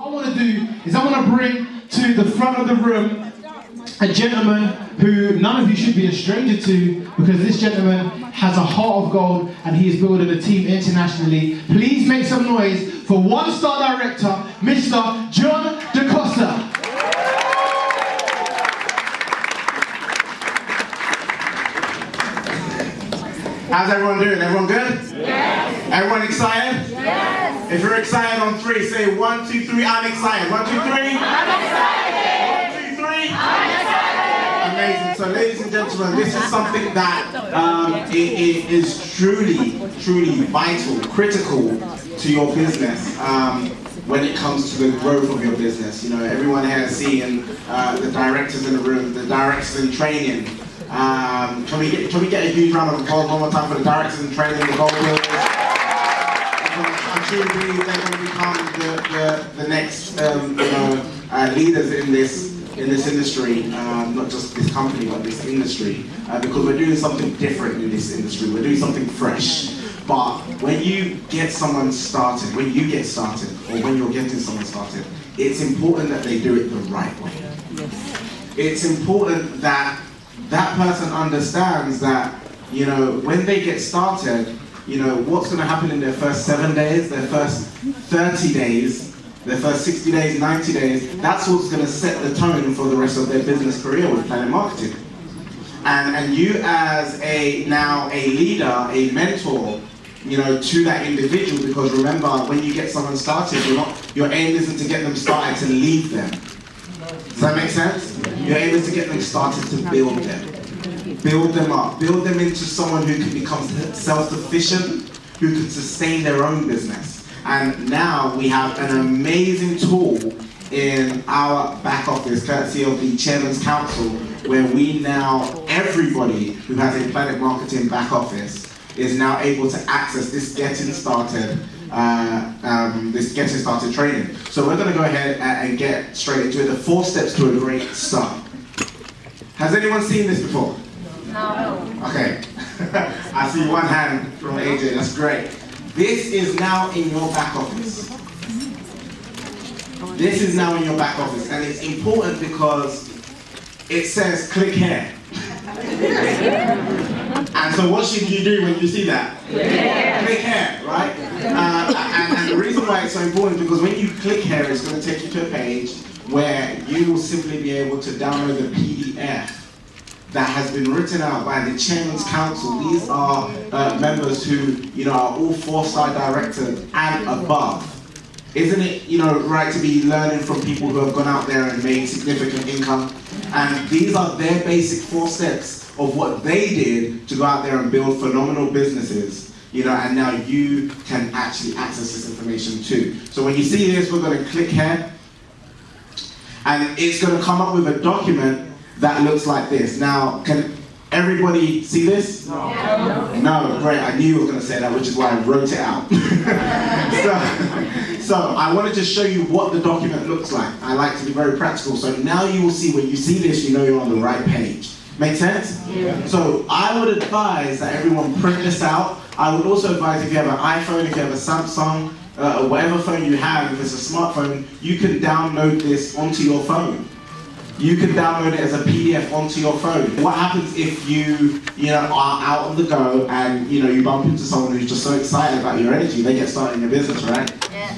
What I want to do is I want to bring to the front of the room a gentleman who none of you should be a stranger to, because this gentleman has a heart of gold and he is building a team internationally. Please make some noise for one-star director, Mr. John Dacosta. How's everyone doing? Everyone good? Yes. Everyone excited? Yes. If you're excited on 3, say 1, 2, 3, I'm excited. 1, 2, 3. I'm excited. 1, 2, 3. I'm excited. Amazing. So ladies and gentlemen, this is something that it is truly vital, critical to your business when it comes to the growth of your business. You know, everyone here is seeing the directors in the room, the directors in training. Can we get a huge round of applause one more time for the directors in training, the goal builders? I truly believe they're going to become the next leaders in this industry, not just this company but this industry, because we're doing something different in this industry. We're doing something fresh. But when you get someone started, when you get started, or when you're getting someone started, it's important that they do it the right way. It's important that that person understands that, you know, when they get started, you know, what's going to happen in their first 7 days, their first 30 days, their first 60 days, 90 days, that's what's going to set the tone for the rest of their business career with Planet Marketing. And you as a leader, a mentor, you know, to that individual, because remember, when you get someone started, your aim isn't to get them started to leave them. Does that make sense? Your aim is to get them started to build them. Build them up. Build them into someone who can become self-sufficient, who can sustain their own business. And now we have an amazing tool in our back office, courtesy of the Chairman's Council, where we now, everybody who has a Planet Marketing back office is now able to access this getting started training. So we're going to go ahead and get straight into it. The 4 steps to a great start. Has anyone seen this before? No. Okay. I see one hand from AJ. That's great. This is now in your back office. This is now in your back office, and it's important because it says click here. And so what should you do when you see that? Click here, right? And the reason why it's so important is because when you click here, it's going to take you to a page where you will simply be able to download the PDF that has been written out by the Chairman's Council. These are members who, you know, are all 4-star directors and above. Isn't it, you know, right to be learning from people who have gone out there and made significant income? And these are their basic 4 steps of what they did to go out there and build phenomenal businesses, you know, and now you can actually access this information too. So when you see this, we're going to click here, and it's going to come up with a document that looks like this. Now, can everybody see this? No. No, great. I knew you were going to say that, which is why I wrote it out. So I wanted to show you what the document looks like. I like to be very practical. So now you will see, when you see this, you know you're on the right page. Make sense? Yeah. So I would advise that everyone print this out. I would also advise, if you have an iPhone, if you have a Samsung, whatever phone you have, if it's a smartphone, you can download this onto your phone. You can download it as a PDF onto your phone. What happens if you are out on the go and you bump into someone who's just so excited about your energy, they get started in your business, right? Yeah.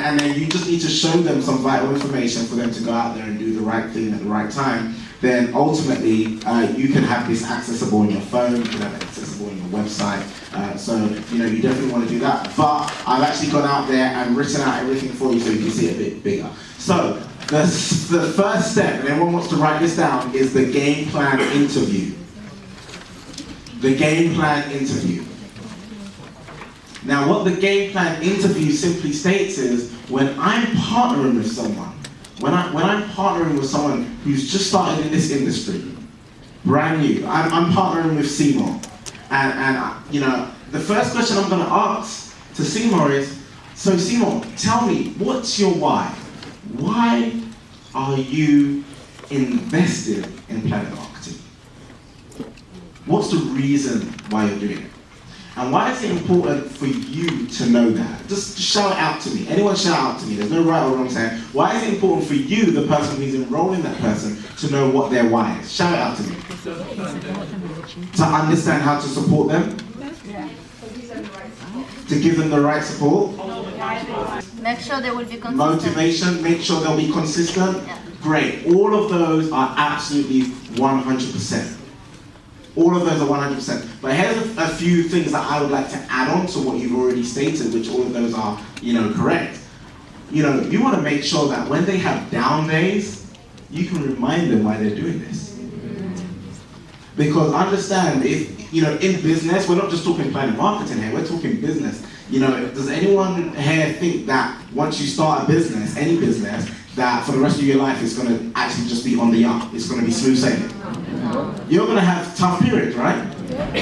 and then you just need to show them some vital information for them to go out there and do the right thing at the right time. Then ultimately, you can have this accessible on your phone, you can have it accessible on your website. So you definitely want to do that. But I've actually gone out there and written out everything for you so you can see it a bit bigger. So the first step, and everyone wants to write this down, is the game plan interview. The game plan interview. Now what the game plan interview simply states is, when I'm partnering with someone, when I'm partnering with someone who's just started in this industry, brand new, I'm partnering with Seymour, and the first question I'm going to ask to Seymour is, so Seymour, tell me, what's your why? Why are you invested in Planet Marketing? What's the reason why you're doing it? And why is it important for you to know that? Just shout it out to me. Anyone shout out to me. There's no right or wrong saying. Why is it important for you, the person who's enrolling that person, to know what their why is? Shout it out to me. To understand how to support them? To give them the right support? Make sure they will be consistent. Motivation, make sure they'll be consistent? Yeah. Great. All of those are absolutely 100%. All of those are 100%. But here's a few things that I would like to add on to what you've already stated, which all of those are, correct. You want to make sure that when they have down days, you can remind them why they're doing this. Because understand, if, in business, we're not just talking planning marketing here, we're talking business. Does anyone here think that once you start a business, any business, that for the rest of your life it's going to actually just be on the up? It's going to be smooth sailing? You're going to have tough periods, right?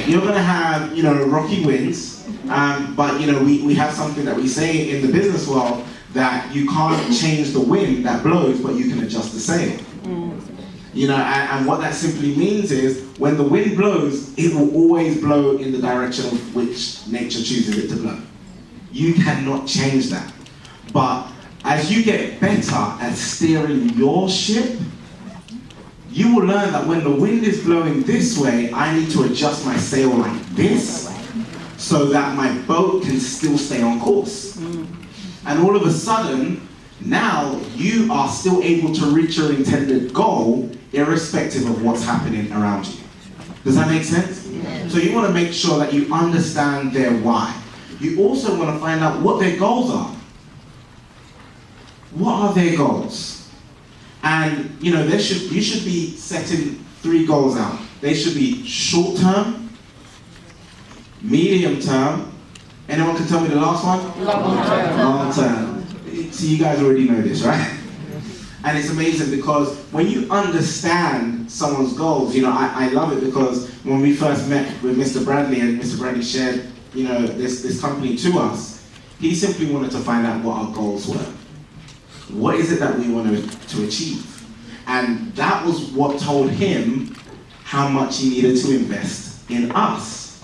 You're going to have, rocky winds. But, we have something that we say in the business world, that you can't change the wind that blows, but you can adjust the sail. And what that simply means is, when the wind blows, it will always blow in the direction of which nature chooses it to blow. You cannot change that. But as you get better at steering your ship, you will learn that when the wind is blowing this way, I need to adjust my sail like this, so that my boat can still stay on course. And all of a sudden, now you are still able to reach your intended goal, irrespective of what's happening around you. Does that make sense? Yeah. So you want to make sure that you understand their why. You also want to find out what their goals are. What are their goals? And you should be setting 3 goals out. They should be short term, medium term. Anyone can tell me the last one? Long term. Long term. See, you guys already know this, right? And it's amazing because when you understand someone's goals, I love it, because when we first met with Mr. Bradley, and Mr. Bradley shared, this company to us, he simply wanted to find out what our goals were. What is it that we wanted to achieve? And that was what told him how much he needed to invest in us.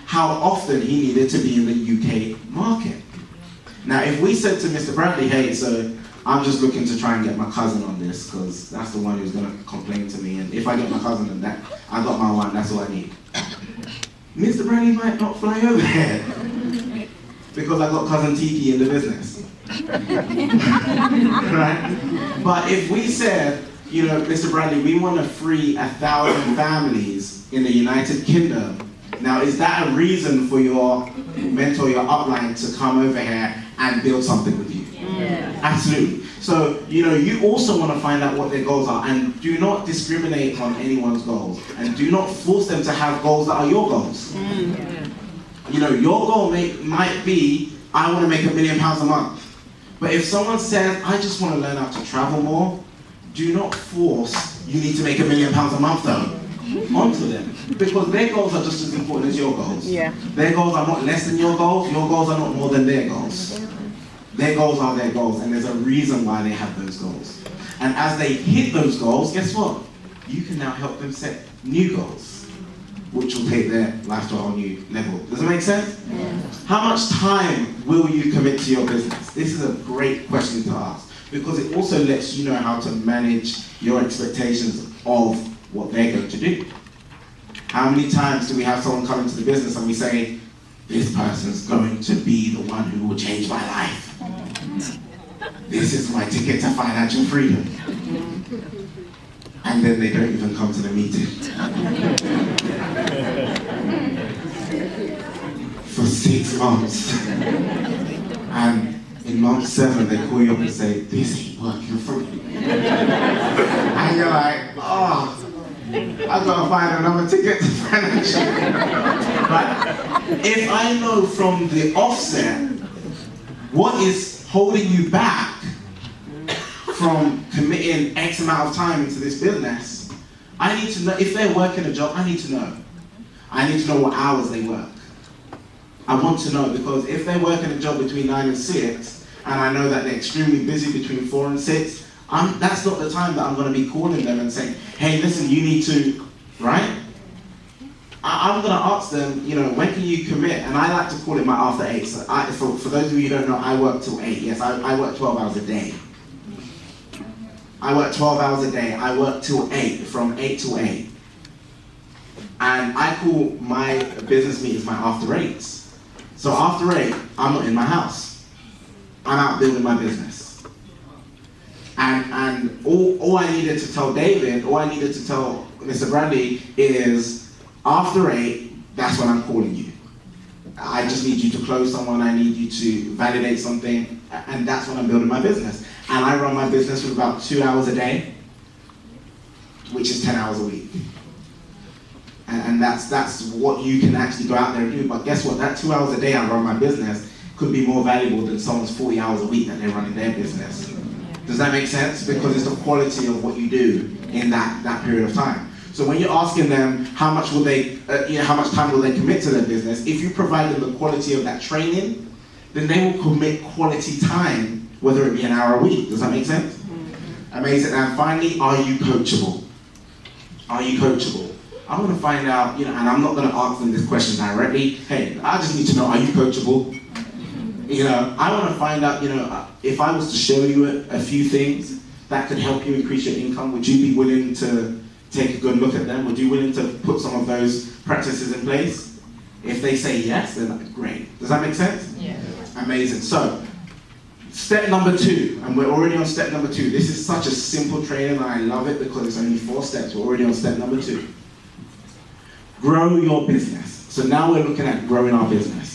How often he needed to be in the UK market. Now, if we said to Mr. Bradley, hey, so I'm just looking to try and get my cousin on this, because that's the one who's going to complain to me, and if I get my cousin and that, I got my one, that's all I need. Mr. Bradley might not fly over here, because I got cousin Tiki in the business. Right? But if we said, Mr. Bradley, we want to free 1,000 families in the United Kingdom. Now, is that a reason for your mentor, your upline, to come over here and build something with you? Yeah. Absolutely. So, you also want to find out what their goals are, and do not discriminate on anyone's goals, and do not force them to have goals that are your goals. Your goal might be, I want to make £1 million a month. But if someone says, I just want to learn how to travel more, do not force, you need to make £1 million a month though, onto them. Because their goals are just as important as your goals. Yeah. Their goals are not less than your goals are not more than their goals. Their goals are their goals, and there's a reason why they have those goals. And as they hit those goals, guess what? You can now help them set new goals, which will take their life to a whole new level. Does it make sense? Yeah. How much time will you commit to your business? This is a great question to ask, because it also lets you know how to manage your expectations of what they're going to do. How many times do we have someone come into the business and we say, this person's going to be the one who will change my life. This is my ticket to financial freedom. And then they don't even come to the meeting. For 6 months. And in month 7, they call you up and say, this ain't working for me. And you're like, oh, I've got to find another ticket to financial freedom. Right? If I know from the offset what is holding you back from committing X amount of time into this business, I need to know, if they're working a job, I need to know. I need to know what hours they work. I want to know, because if they're working a job between 9 and 6, and I know that they're extremely busy between 4 and 6, that's not the time that I'm going to be calling them and saying, hey, listen, you need to, right? I'm going to ask them, you know, when can you commit? And I like to call it my after 8. So for those of you who don't know, I work till 8. Yes, I work 12 hours a day. I work 12 hours a day. I work till 8, from 8 till 8. And I call my business meetings my after 8s. So after 8, I'm not in my house. I'm out building my business. And all I needed to tell David, all I needed to tell Mr. Brandy is, after 8, that's when I'm calling you. I just need you to close someone, I need you to validate something, and that's when I'm building my business. And I run my business with about 2 hours a day, which is 10 hours a week. And that's what you can actually go out there and do. But guess what? That 2 hours a day I run my business could be more valuable than someone's 40 hours a week that they're running their business. Does that make sense? Because it's the quality of what you do in that period of time. So when you're asking them how much will they, how much time will they commit to their business, if you provide them the quality of that training, then they will commit quality time, whether it be an hour a week. Does that make sense? Amazing. And finally, are you coachable? Are you coachable? I want to find out, and I'm not going to ask them this question directly. Hey, I just need to know, are you coachable? I want to find out, if I was to show you a few things that could help you increase your income, would you be willing to take a good look at them? Would you be willing to put some of those practices in place? If they say yes, then great. Does that make sense? Yeah. Amazing. So, step number 2, and we're already on step number 2. This is such a simple training, and I love it because it's only 4 steps. We're already on step number 2. Grow your business. So now we're looking at growing our business.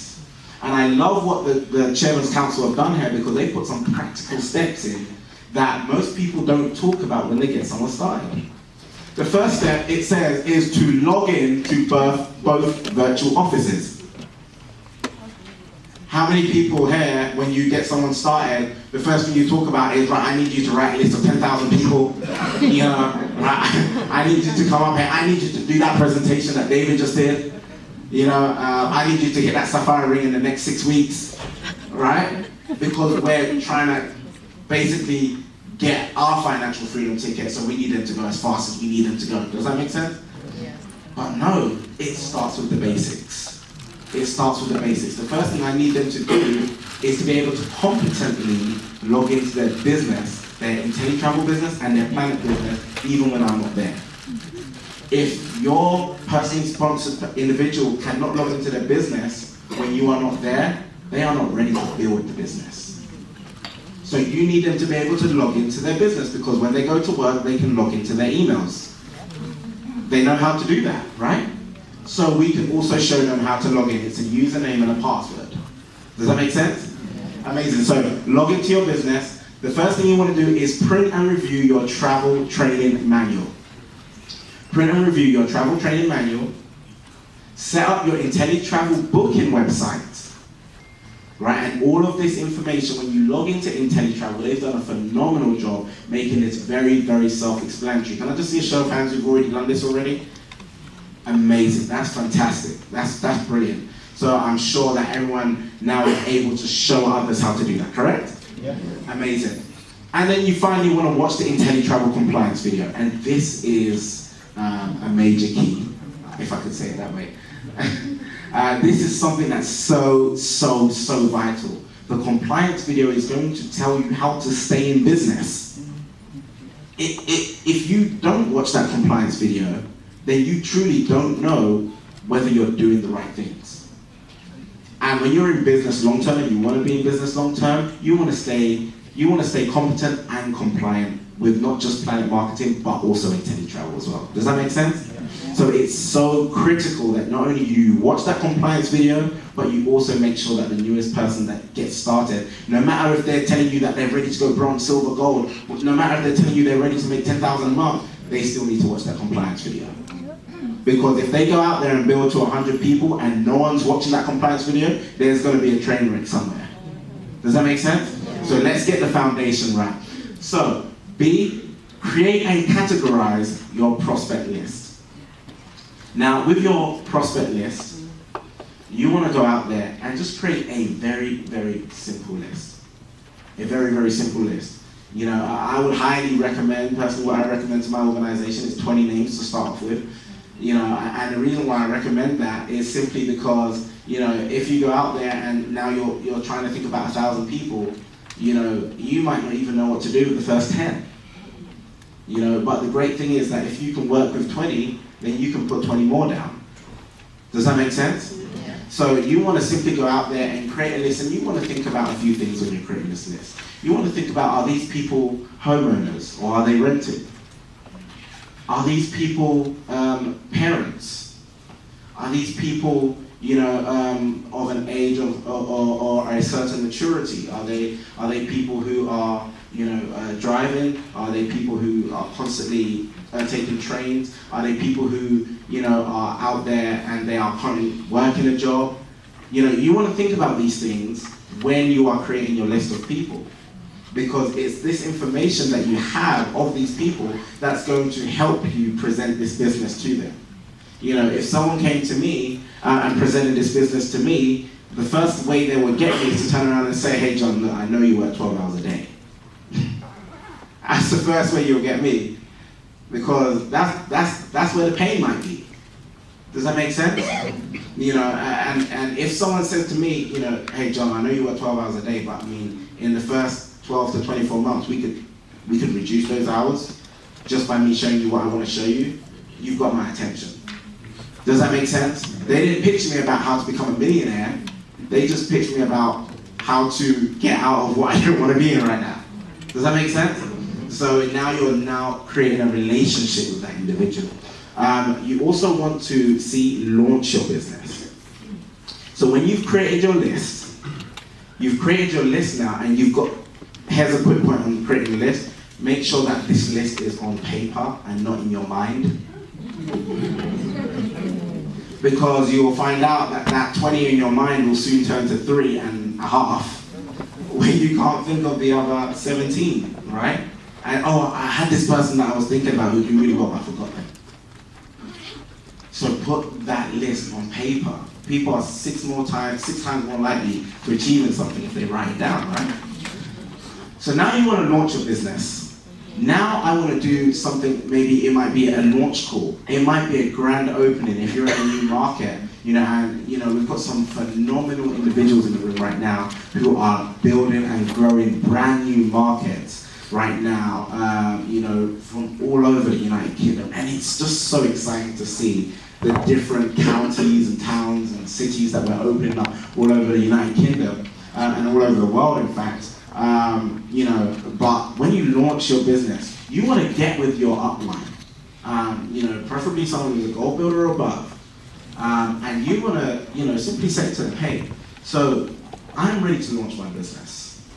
And I love what the Chairman's Council have done here, because they put some practical steps in that most people don't talk about when they get someone started. The first step, it says, is to log in to both virtual offices. How many people here, when you get someone started, the first thing you talk about is, right, I need you to write a list of 10,000 people, right, I need you to come up here, I need you to do that presentation that David just did, I need you to hit that sapphire ring in the next 6 weeks, right? Because we're trying to basically get our financial freedom ticket, so we need them to go as fast as we need them to go. Does that make sense? Yeah. But no, it starts with the basics. It starts with the basics. The first thing I need them to do is to be able to competently log into their business, their IntelliTravel business and their Planet business, even when I'm not there. If your personally sponsored individual cannot log into their business when you are not there, they are not ready to build the business. So you need them to be able to log into their business, because when they go to work, they can log into their emails. They know how to do that, right? So we can also show them how to log in. It's a username and a password. Does that make sense? Amazing. So log into your business. The first thing you want to do is print and review your travel training manual. Print and review your travel training manual. Set up your IntelliTravel booking website. Right, and all of this information, when you log into IntelliTravel, they've done a phenomenal job making this very, very self-explanatory. Can I just see a show of hands who've already done this already? Amazing, that's fantastic, that's brilliant. So I'm sure that everyone now is able to show others how to do that, correct? Yeah. Amazing. And then you finally want to watch the IntelliTravel compliance video, and this is a major key, if I could say it that way. This is something that's so vital. The compliance video is going to tell you how to stay in business. If you don't watch that compliance video, then you truly don't know whether you're doing the right things. And when you're in business long term, and you want to be in business long term, you want to stay competent and compliant with not just Planet Marketing, but also IntelliTravel as well. Does that make sense? So it's so critical that not only you watch that compliance video, but you also make sure that the newest person that gets started, no matter if they're telling you that they're ready to go bronze, silver, gold, no matter if they're telling you they're ready to make 10,000 a month, they still need to watch that compliance video. Because if they go out there and build to 100 people and no one's watching that compliance video, there's going to be a train wreck somewhere. Does that make sense? So let's get the foundation right. So, B, create and categorize your prospect list. Now, with your prospect list, you want to go out there and just create a very, very simple list. A very, very simple list. I would highly recommend, personally what I recommend to my organization is 20 names to start off with. You know, and the reason why I recommend that is simply because, you know, if you go out there and now you're trying to think about 1,000 people, you know, you might not even know what to do with the first 10. You know, but the great thing is that if you can work with 20, then you can put 20 more down. Does that make sense? Yeah. So you want to simply go out there and create a list, and you want to think about a few things when you're creating this list. You want to think about, are these people homeowners or are they renting? Are these people parents? Are these people, you know, of an age or a certain maturity? Are they people who are, you know, driving? Are they people who are constantly taking trains? Are they people who, you know, are out there and they are currently working a job? You know, you want to think about these things when you are creating your list of people, because it's this information that you have of these people that's going to help you present this business to them. You know, if someone came to me and presented this business to me, the first way they would get me is to turn around and say, hey John, look, I know you work 12 hours a day. That's the first way you'll get me, because that's where the pain might be. Does that make sense? You know, and if someone says to me, you know, hey John, I know you work 12 hours a day, but I mean, in the first 12 to 24 months, we could reduce those hours just by me showing you what I want to show you. You've got my attention. Does that make sense? They didn't pitch me about how to become a millionaire. They just pitched me about how to get out of what I don't want to be in right now. Does that make sense? So now you're creating a relationship with that individual. You also want to launch your business. So when you've created your list now, and you've got, here's a quick point on creating a list. Make sure that this list is on paper and not in your mind. Because you will find out that 20 in your mind will soon turn to 3.5 when you can't think of the other 17, right? And I had this person that I was thinking about who do really well, I forgot them. So put that list on paper. People are 6 times more likely to achieving something if they write it down, right? So now you want to launch your business. Now I want to do something, maybe it might be a launch call. It might be a grand opening if you're at a new market. You know, and you know, we've got some phenomenal individuals in the room right now who are building and growing brand new markets right now, you know, from all over the United Kingdom. And it's just so exciting to see the different counties and towns and cities that we're opening up all over the United Kingdom and all over the world, in fact. You know, but when you launch your business, you want to get with your upline. You know, preferably someone who's a gold builder or above. And you want to, you know, simply say to them, hey, so I'm ready to launch my business.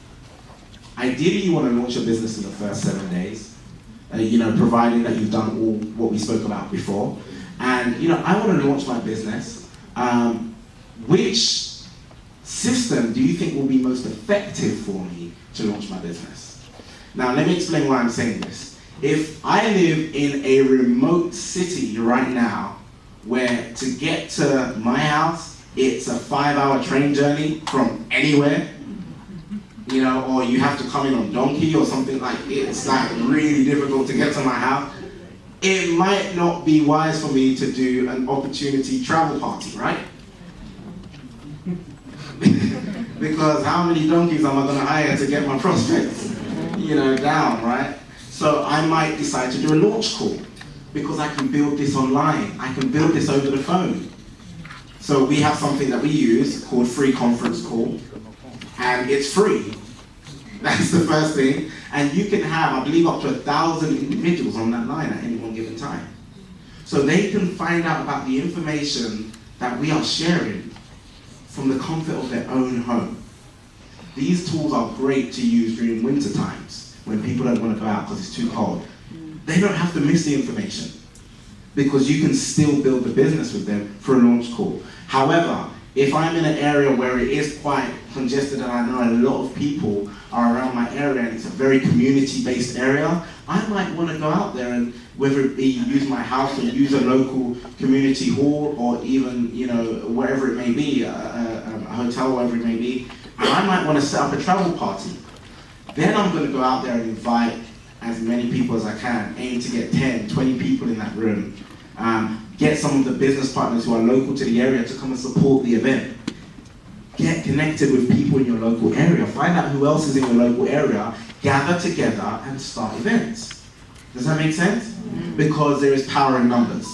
Ideally, you want to launch your business in the first 7 days, you know, providing that you've done all what we spoke about before. And, you know, I want to launch my business. Which system do you think will be most effective for me to launch my business? Now, let me explain why I'm saying this. If I live in a remote city right now, where to get to my house, it's a 5-hour train journey from anywhere, you know, or you have to come in on donkey or something like it's like really difficult to get to my house, it might not be wise for me to do an opportunity travel party, right? Because how many donkeys am I going to hire to get my prospects, you know, down, right? So I might decide to do a launch call because I can build this online. I can build this over the phone. So we have something that we use called free conference call, and it's free. That's the first thing. And you can have, I believe, up to 1,000 individuals on that line at any one given time. So they can find out about the information that we are sharing from the comfort of their own home. These tools are great to use during winter times when people don't want to go out because it's too cold. They don't have to miss the information because you can still build the business with them for a launch call. However, if I'm in an area where it is quite congested and I know a lot of people are around my area and it's a very community-based area, I might want to go out there and whether it be use my house or use a local community hall or even, you know, wherever it may be, a hotel, wherever it may be, I might want to set up a travel party. Then I'm going to go out there and invite as many people as I can, aim to get 10, 20 people in that room. Get some of the business partners who are local to the area to come and support the event. Get connected with people in your local area. Find out who else is in your local area. Gather together and start events. Does that make sense? Because there is power in numbers.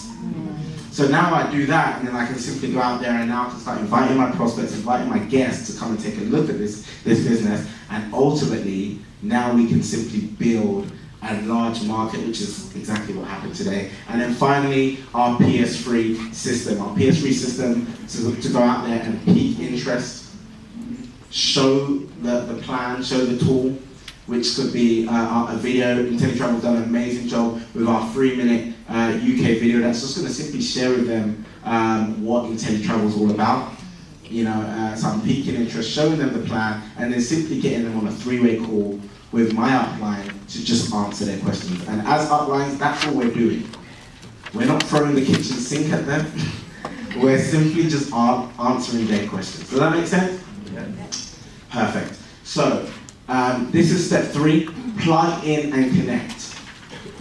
So now I do that, and then I can simply go out there and now I can start inviting my prospects, inviting my guests to come and take a look at this business, and ultimately, now we can simply build a large market, which is exactly what happened today. And then finally, our PS3 system. Our PS3 system to go out there and pique interest, show the plan, show the tool, which could be a video. IntelliTravel's done an amazing job with our 3-minute UK video that's just going to simply share with them what IntelliTravel's all about. You know, so I'm piquing interest, showing them the plan, and then simply getting them on a 3-way call with my upline to just answer their questions. And as uplines, that's what we're doing. We're not throwing the kitchen sink at them. We're simply just answering their questions. Does that make sense? Yeah. Perfect. So, this is step 3, plug in and connect.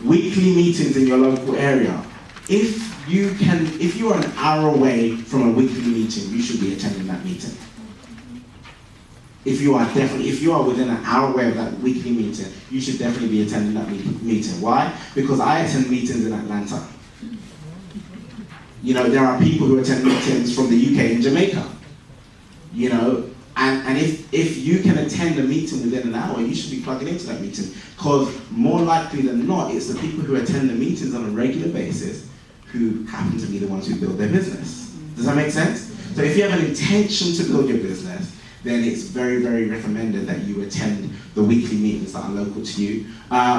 Weekly meetings in your local area. If you are an hour away from a weekly meeting, you should be attending that meeting. If you are within an hour away of that weekly meeting, you should definitely be attending that meeting. Why? Because I attend meetings in Atlanta. You know, there are people who attend meetings from the UK and Jamaica. You know, and if you can attend a meeting within an hour, you should be plugging into that meeting. Because more likely than not, it's the people who attend the meetings on a regular basis who happen to be the ones who build their business. Does that make sense? So if you have an intention to build your business, then it's very, very recommended that you attend the weekly meetings that are local to you.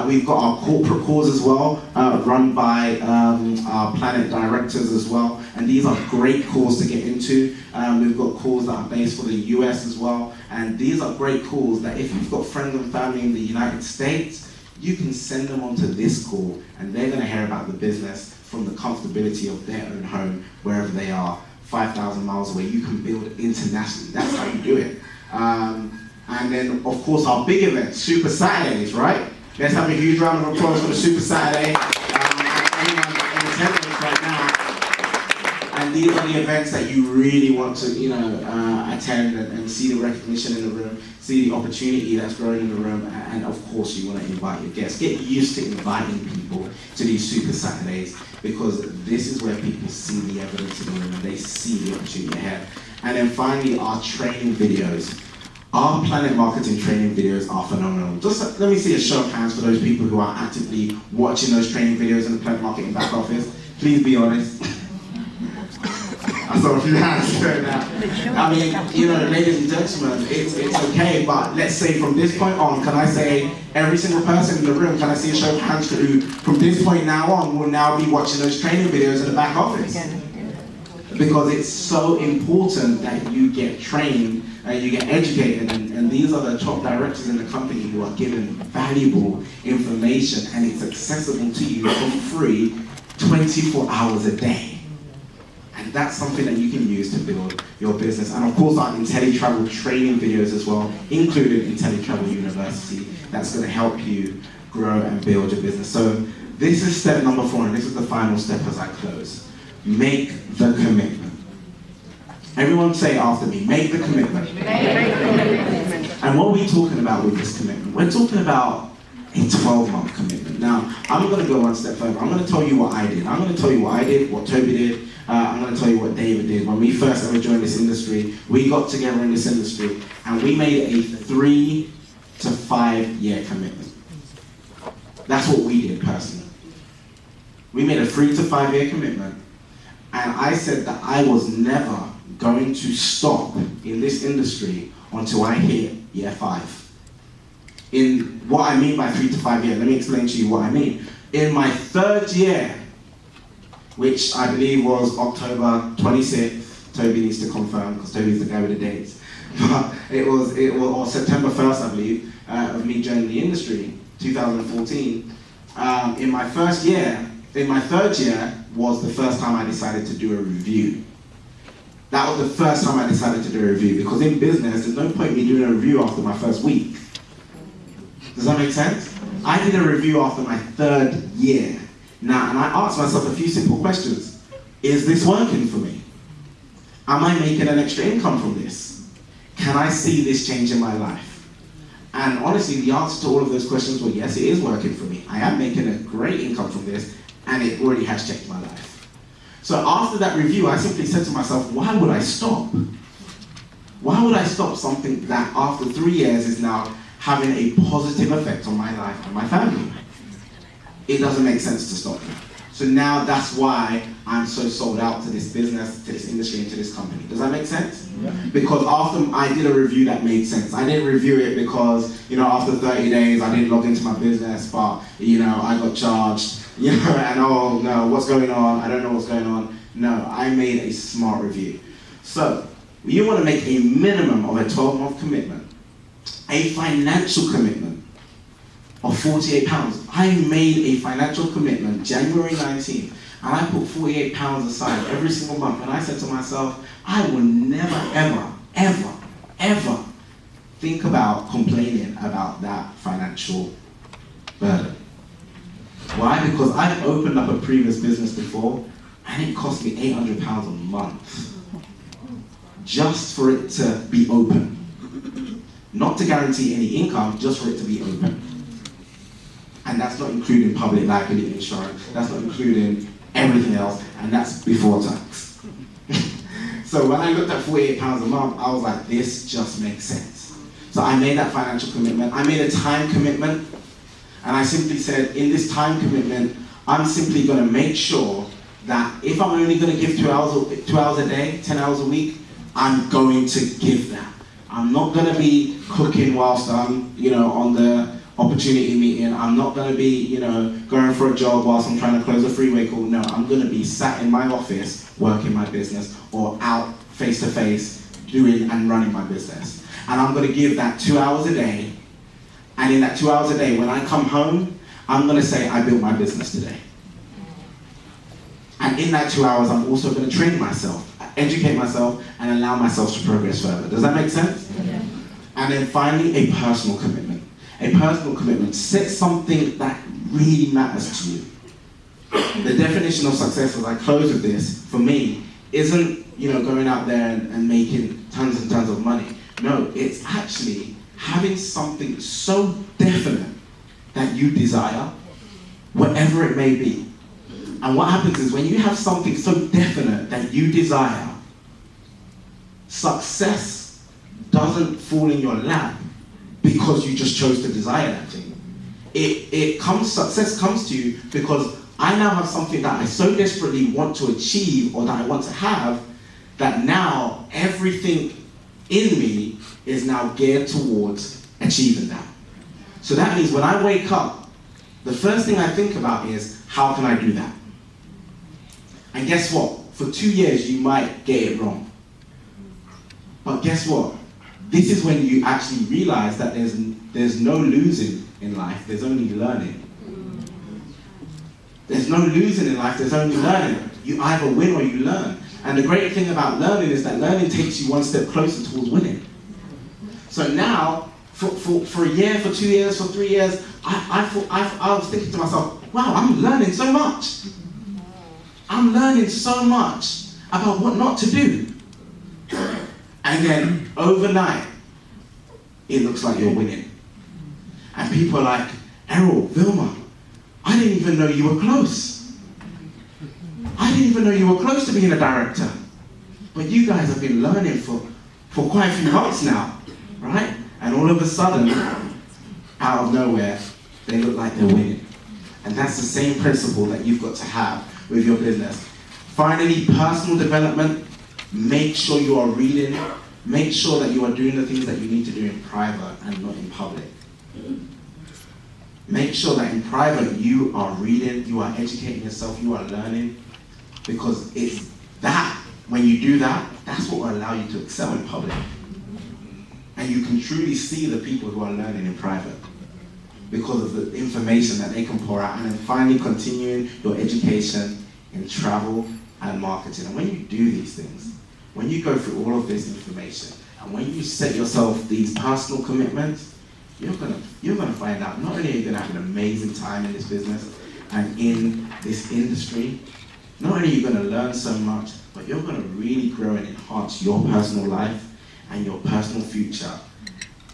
We've got our corporate calls as well, run by our Planet directors as well, and these are great calls to get into. We've got calls that are based for the US as well, and these are great calls that if you've got friends and family in the United States, you can send them onto this call, and they're going to hear about the business from the comfortability of their own home, wherever they are. 5,000 miles away, you can build internationally. That's how you do it. And then, of course, our big event, Super Saturdays, right? Let's have a huge round of applause for the Super Saturday. Everyone in attendance right now. And these are the events that you really want to, attend and see the recognition in the room, see the opportunity that's growing in the room, and of course, you want to invite your guests. Get used to inviting people to these Super Saturdays, because this is where people see the evidence in the room and they see the opportunity ahead. And then finally, our training videos. Our Planet Marketing training videos are phenomenal. Just let me see a show of hands for those people who are actively watching those training videos in the Planet Marketing back office. Please be honest. I saw a few hands going out. I mean, ladies and gentlemen, it's okay, but let's say from this point on, can I say every single person in the room, can I see a show of hands who, from this point now on, will now be watching those training videos in the back office? Because it's so important that you get trained and you get educated, and these are the top directors in the company who are given valuable information, and it's accessible to you for free 24 hours a day. And that's something that you can use to build your business. And of course, our IntelliTravel training videos as well, including IntelliTravel University, that's going to help you grow and build your business. So this is step number 4, and this is the final step as I close. Make the commitment. Everyone say after me, make the commitment. And what are we talking about with this commitment? We're talking about a 12-month commitment. Now, I'm going to go one step further. I'm going to tell you what I did. I'm going to tell you what I did, what Toby did. I'm going to tell you what David did. When we first ever joined this industry, we got together in this industry and we made a 3 to 5 year commitment. That's what we did personally. We made a 3 to 5 year commitment, and I said that I was never going to stop in this industry until I hit year 5. In what I mean by 3 to 5 years, let me explain to you what I mean. In my 3rd year, which I believe was October 26th, Toby needs to confirm because Toby's the guy with the dates, but it was or September 1st, I believe, of me joining the industry, 2014. In my 3rd year was the first time I decided to do a review. That was the first time I decided to do a review, because in business, there's no point in me doing a review after my 1st week. Does that make sense? I did a review after my 3rd year. Now, and I asked myself a few simple questions. Is this working for me? Am I making an extra income from this? Can I see this change in my life? And honestly, the answer to all of those questions were yes, it is working for me. I am making a great income from this, and it already has changed my life. So after that review, I simply said to myself, why would I stop? Why would I stop something that after 3 years is now having a positive effect on my life and my family? It doesn't make sense to stop. So now that's why I'm so sold out to this business, to this industry, and to this company. Does that make sense? Yeah. Because after I did a review that made sense. I didn't review it because, after 30 days I didn't log into my business, but, I got charged, and oh no, what's going on? I don't know what's going on. No, I made a smart review. So, you want to make a minimum of a 12-month commitment, a financial commitment of £48. I made a financial commitment January 19th, and I put £48 aside every single month, and I said to myself, I will never, ever, ever, ever think about complaining about that financial burden. Why? Because I've opened up a previous business before, and it cost me £800 a month just for it to be open. Not to guarantee any income, just for it to be open. And that's not including public liability insurance, that's not including everything else, and that's before tax. So when I looked at £48 a month, I was like, this just makes sense. So I made that financial commitment. I made a time commitment, and I simply said, in this time commitment, I'm simply going to make sure that if I'm only going to give 2 hours a day, 10 hours a week, I'm going to give that. I'm not going to be cooking whilst I'm, on the opportunity meeting. I'm not going to be, going for a job whilst I'm trying to close a freeway call. No, I'm going to be sat in my office working my business, or out face to face doing and running my business. And I'm going to give that 2 hours a day. And in that 2 hours a day, when I come home, I'm going to say, I built my business today. And in that 2 hours, I'm also going to train myself, educate myself, and allow myself to progress further. Does that make sense? Yeah. And then finally, a personal commitment. A personal commitment. Set something that really matters to you. The definition of success, as I close with this, for me, isn't going out there and making tons and tons of money. No, it's actually having something so definite that you desire, whatever it may be. And what happens is when you have something so definite that you desire, success doesn't fall in your lap because you just chose to desire that thing. Success comes to you because I now have something that I so desperately want to achieve, or that I want to have, that now everything in me is now geared towards achieving that. So that means when I wake up, the first thing I think about is, how can I do that? And guess what? For 2 years you might get it wrong. But guess what? This is when you actually realize that there's no losing in life, there's only learning. There's no losing in life, there's only learning. You either win or you learn. And the great thing about learning is that learning takes you one step closer towards winning. So now, for a year, for 2 years, for 3 years, I was thinking to myself, wow, I'm learning so much. I'm learning so much about what not to do. And then overnight, it looks like you're winning. And people are like, Errol, Vilma, I didn't even know you were close. I didn't even know you were close to being a director. But you guys have been learning for quite a few months now, right? And all of a sudden, out of nowhere, they look like they're winning. And that's the same principle that you've got to have with your business. Finally, personal development. Make sure you are reading. Make sure that you are doing the things that you need to do in private and not in public. Make sure that in private you are reading, you are educating yourself, you are learning, because it's that, when you do that, that's what will allow you to excel in public. And you can truly see the people who are learning in private because of the information that they can pour out. And then finally, continuing your education in travel and marketing. And when you do these things, when you go through all of this information, and when you set yourself these personal commitments, you're gonna find out, not only are you gonna have an amazing time in this business and in this industry, not only are you going to learn so much, but you're going to really grow and enhance your personal life and your personal future.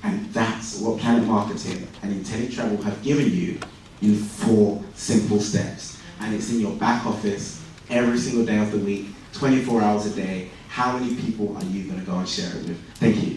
And that's what Planet Marketing and IntelliTravel have given you in 4 simple steps. And it's in your back office every single day of the week, 24 hours a day. How many people are you going to go and share it with? Thank you.